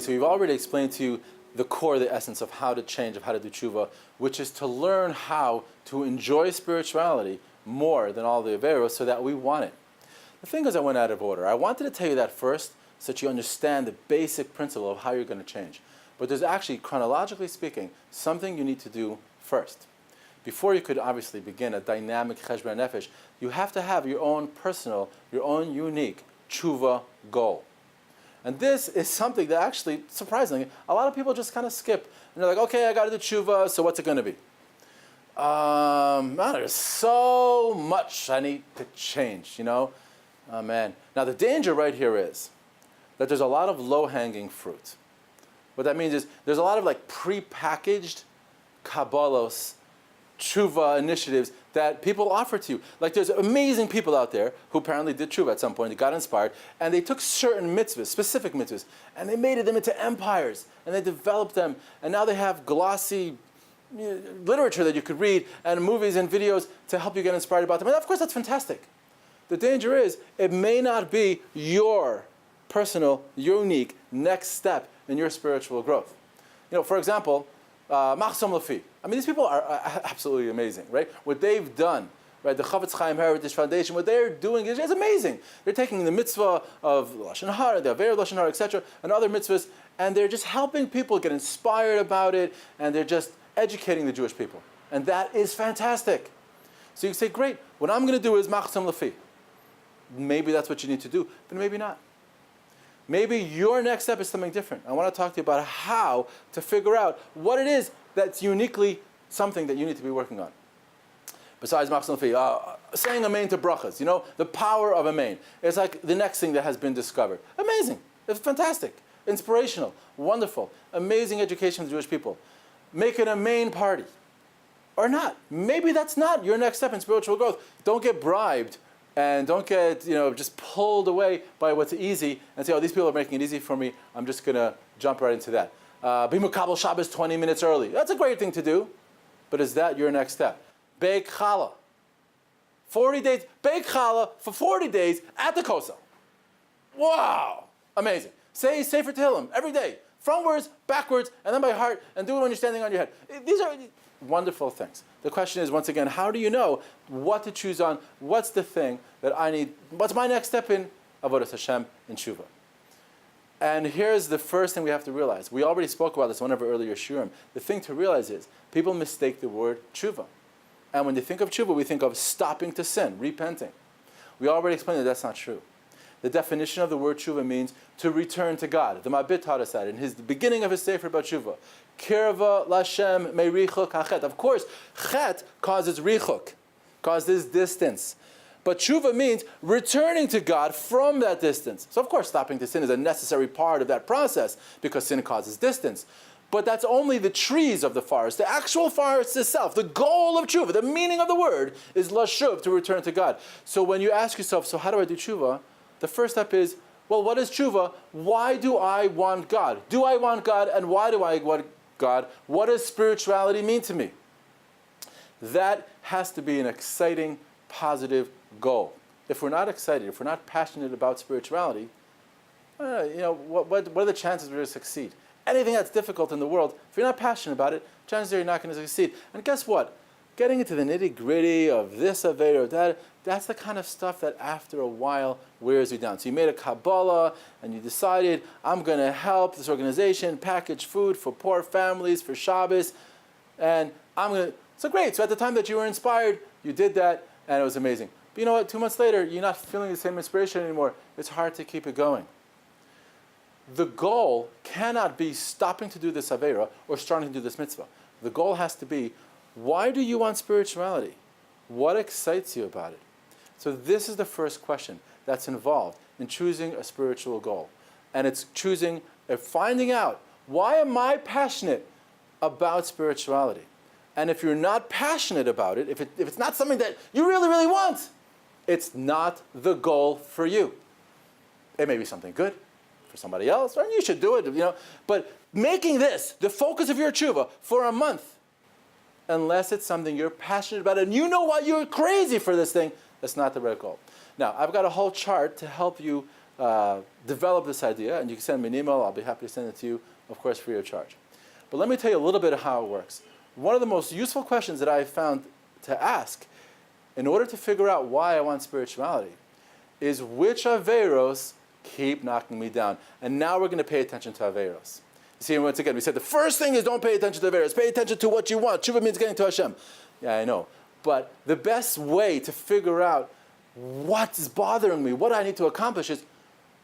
so we've already explained to you the core, the essence of how to change, of how to do tshuva, which is to learn how to enjoy spirituality more than all the averos so that we want it. The thing is, I went out of order. I wanted to tell you that first so that you understand the basic principle of how you're going to change. But there's actually, chronologically speaking, something you need to do first. Before you could obviously begin a dynamic cheshbon nefesh, you have to have your own personal, your own unique tshuva goal. And this is something that actually, surprisingly, a lot of people just kind of skip. And they're like, okay, I got to do tshuva, so what's it going to be? There's so much I need to change, Oh, man. Now, the danger right here is that there's a lot of low-hanging fruit. What that means is there's a lot of pre-packaged kabbalos, tshuva initiatives that people offer to you. Like there's amazing people out there who apparently did tshuva at some point, they got inspired, and they took certain mitzvahs, specific mitzvahs, and they made them into empires, and they developed them, and now they have glossy literature that you could read, and movies and videos to help you get inspired about them. And of course that's fantastic. The danger is, it may not be your personal, unique next step in your spiritual growth. For example, Machzom Lafi. I mean, these people are absolutely amazing, right? What they've done, right? The Chavetz Chaim Heritage Foundation, what they're doing is amazing. They're taking the mitzvah of Lashon Hara, the Aver of Lashon Hara, etc., and other mitzvahs, and they're just helping people get inspired about it, and they're just educating the Jewish people. And that is fantastic. So you say, great, what I'm going to do is Machzom Lafi. Maybe that's what you need to do, but maybe not. Maybe your next step is something different. I want to talk to you about how to figure out what it is that's uniquely something that you need to be working on. Besides Machzon Lafi, saying amen to brachas, the power of amen. It's like the next thing that has been discovered. Amazing. It's fantastic. Inspirational. Wonderful. Amazing education of the Jewish people. Make it a main party. Or not. Maybe that's not your next step in spiritual growth. Don't get bribed. And don't get, just pulled away by what's easy and say, oh, these people are making it easy for me. I'm just going to jump right into that. Be Mukabel Shabbos 20 minutes early. That's a great thing to do. But is that your next step? Bake challah. 40 days. Bake challah for 40 days at the Kosel. Wow. Amazing. Say Sefer Tehillim every day. Frontwards, backwards, and then by heart, and do it when you're standing on your head. These are wonderful things. The question is, once again, how do you know what to choose on? What's the thing that I need? What's my next step in Avodas Hashem in Tshuva? And here's the first thing we have to realize. We already spoke about this in one of our earlier shurim. The thing to realize is, people mistake the word tshuva. And when they think of tshuva, we think of stopping to sin, repenting. We already explained that that's not true. The definition of the word tshuva means to return to God. The Mabit taught us that in the beginning of his Sefer about tshuva. Kirva lashem meirichuk hachet. Of course, chet causes richuk, causes distance. But tshuva means returning to God from that distance. So of course, stopping to sin is a necessary part of that process because sin causes distance. But that's only the trees of the forest. The actual forest itself, the goal of tshuva, the meaning of the word is lashuv, to return to God. So when you ask yourself, so how do I do tshuva? The first step is, well, what is tshuva? Why do I want God? Do I want God, and why do I want God? What does spirituality mean to me? That has to be an exciting, positive goal. If we're not excited, if we're not passionate about spirituality, what are the chances we're going to succeed? Anything that's difficult in the world, if you're not passionate about it, chances are you're not going to succeed. And guess what? Getting into the nitty-gritty of this Aveda or that, that's the kind of stuff that after a while wears you down. So you made a Kabbalah and you decided, I'm going to help this organization package food for poor families, for Shabbos, and I'm going to... So great. So at the time that you were inspired, you did that, and it was amazing. But you know what? 2 months later, you're not feeling the same inspiration anymore. It's hard to keep it going. The goal cannot be stopping to do this Avera or starting to do this mitzvah. The goal has to be, why do you want spirituality? What excites you about it? So this is the first question that's involved in choosing a spiritual goal. And it's finding out, why am I passionate about spirituality? And if you're not passionate about it, if it's not something that you really, really want, it's not the goal for you. It may be something good for somebody else, or you should do it, But making this the focus of your tshuva for a month, unless it's something you're passionate about and you know why you're crazy for this thing, that's not the right goal. Now, I've got a whole chart to help you develop this idea, and you can send me an email. I'll be happy to send it to you, of course, free of charge. But let me tell you a little bit of how it works. One of the most useful questions that I found to ask in order to figure out why I want spirituality is which Averos keep knocking me down. And now we're going to pay attention to Averos. You see, once again, we said the first thing is don't pay attention to Averos. Pay attention to what you want. Tshuva means getting to Hashem. Yeah, I know. But the best way to figure out what is bothering me, what I need to accomplish is,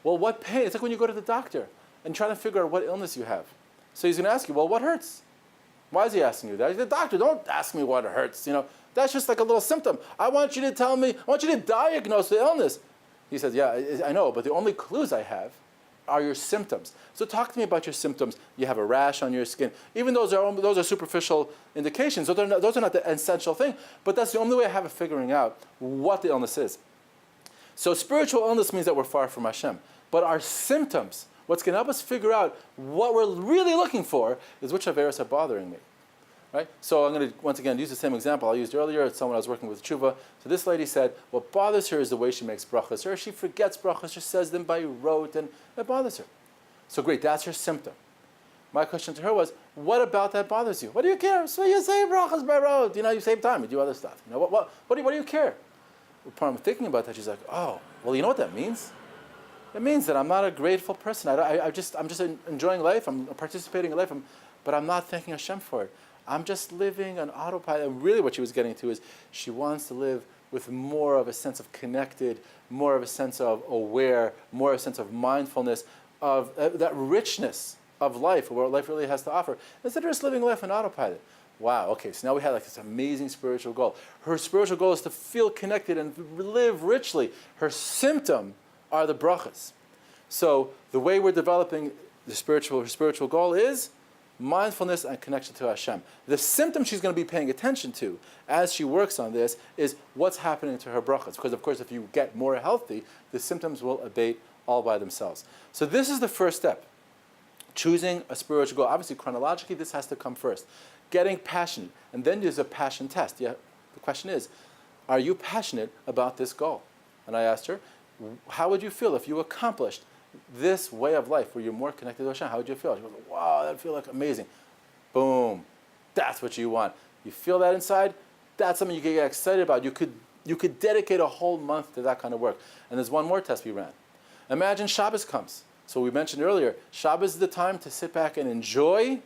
well, what pain? It's like when you go to the doctor and try to figure out what illness you have. So he's going to ask you, well, what hurts? Why is he asking you that? He's the doctor, don't ask me what hurts. That's just like a little symptom. I want you to tell me, I want you to diagnose the illness. He says, yeah, I know, but the only clues I have are your symptoms. So talk to me about your symptoms. You have a rash on your skin. Even those are superficial indications. Those are not the essential thing. But that's the only way I have of figuring out what the illness is. So spiritual illness means that we're far from Hashem. But our symptoms, what's going to help us figure out what we're really looking for, is which Averos are bothering me. Right? So I'm going to, once again, use the same example I used earlier. It's someone I was working with, Tshuva. So this lady said, what bothers her is the way she makes brachas. Or she forgets brachas, just says them by rote, and it bothers her. So great, that's her symptom. My question to her was, what about that bothers you? What do you care? So you say brachas by rote. You save time, you do other stuff. What do you care? Upon thinking about that, she's like, oh, well, you know what that means? It means that I'm not a grateful person. I'm just enjoying life. I'm participating in life, but I'm not thanking Hashem for it. I'm just living on autopilot. And really what she was getting to is she wants to live with more of a sense of connected, more of a sense of aware, more of a sense of mindfulness, of that richness of life, what life really has to offer, instead of just living life on autopilot. Wow, okay, so now we have this amazing spiritual goal. Her spiritual goal is to feel connected and live richly. Her symptom are the brachas. So the way we're developing her spiritual goal is mindfulness and connection to Hashem. The symptom she's going to be paying attention to as she works on this is what's happening to her brachas. Because of course, if you get more healthy, the symptoms will abate all by themselves. So this is the first step. Choosing a spiritual goal. Obviously, chronologically, this has to come first. Getting passionate. And then there's a passion test. Yeah, the question is, are you passionate about this goal? And I asked her, how would you feel if you accomplished this way of life where you're more connected to Hashem? How would you feel? She goes, wow, that'd feel like amazing. Boom. That's what you want. You feel that inside? That's something you can get excited about. You could dedicate a whole month to that kind of work. And there's one more test we ran. Imagine Shabbos comes. So we mentioned earlier, Shabbos is the time to sit back and enjoy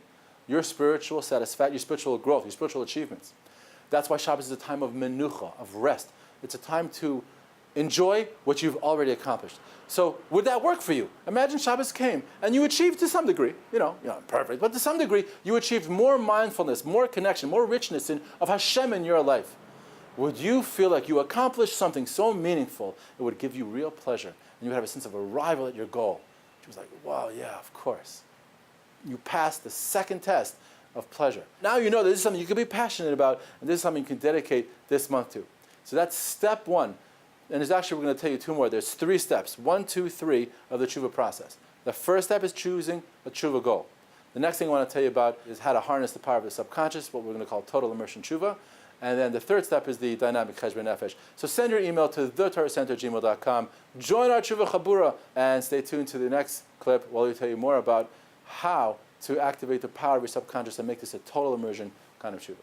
your spiritual satisfaction, your spiritual growth, your spiritual achievements. That's why Shabbos is a time of menucha, of rest. It's a time to enjoy what you've already accomplished. So would that work for you? Imagine Shabbos came and you achieved to some degree, perfect, but to some degree, you achieved more mindfulness, more connection, more richness of Hashem in your life. Would you feel like you accomplished something so meaningful, it would give you real pleasure, and you would have a sense of arrival at your goal? She was like, wow, yeah, of course. You passed the second test of pleasure. Now you know that this is something you can be passionate about, and this is something you can dedicate this month to. So that's step one. And we're going to tell you two more. There's 3 steps, 1, 2, 3 of the tshuva process. The first step is choosing a tshuva goal. The next thing I want to tell you about is how to harness the power of the subconscious, what we're going to call total immersion tshuva. And then the third step is the dynamic cheshbon nefesh. So send your email to thetorahcenter@gmail.com. Join our tshuva chabura, and stay tuned to the next clip where we tell you more about how to activate the power of your subconscious and make this a total immersion kind of tshuva.